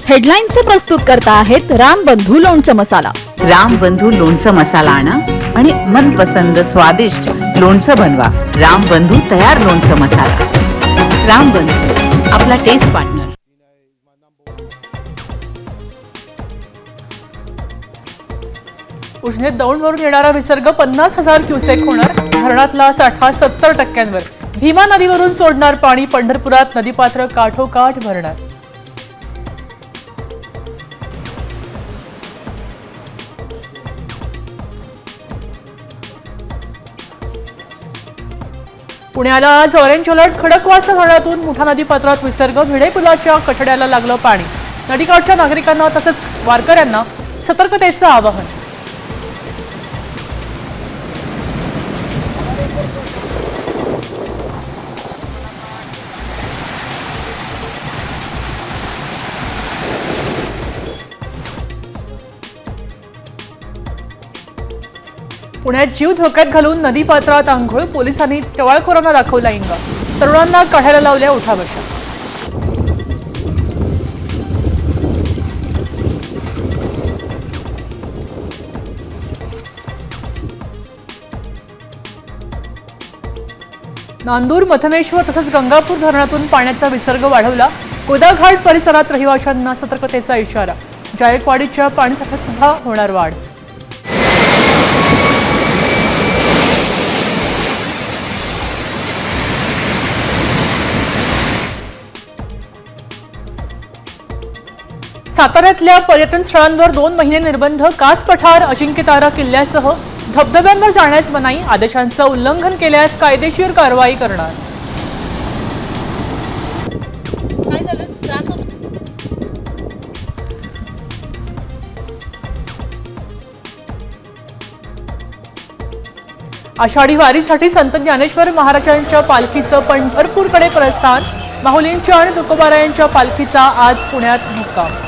हेडलाईनचे प्रस्तुत करता आहेत रामबंधू लोणचं मसाला। रामबंधू लोणचं मसाला आणा आणि मनपसंद स्वादिष्ट लोणचं बनवा। रामबंधू तयार लोणचं मसाला। रामबंधू आपला टेस्ट पार्टनर। उजनीत दौंडवरून येणारा विसर्ग 50,000 क्युसेक होणार। धरणातला साठा 70%वर। भीमा नदीवरून सोडणार पाणी। पंढरपुरात नदीपात्र काठोकाठ भरणार। पुण्याला आज ऑरेंज अलर्ट। खडकवासला धरणातून मुठा नदीपात्रात विसर्ग। भिडे पुलाच्या कठड्याला लागलं पाणी। नदीकाठच्या नागरिकांना तसंच वारकऱ्यांना सतर्कतेचं आवाहन। पुण्यात जीव धोक्यात घालून नदीपात्रात आंघोळ। पोलिसांनी टवाळखोरांना दाखवला इंगा। तरुणांना काढायला लावल्या उठाबशा। नांदूर मथमेश्वर तसंच गंगापूर धरणातून पाण्याचा विसर्ग वाढवला। गोदाघाट परिसरात रहिवाशांना सतर्कतेचा इशारा। जायकवाडीच्या पाणीसाठ्यात सुद्धा होणार वाढ। साताऱ्यातल्या पर्यटन स्थळांवर 2 महिने निर्बंध। कास पठार अजिंक्यतारा किल्ल्यासह धबधब्यांवर जाण्यास मनाई। आदेशांचं उल्लंघन केल्यास कायदेशीर कारवाई करणार। आषाढी वारीसाठी संत ज्ञानेश्वर महाराजांच्या पालखीचं पंढरपूरकडे प्रस्थान। माहुलींच्या आणि तुकोबारायांच्या पालखीचा आज पुण्यात मुक्काम।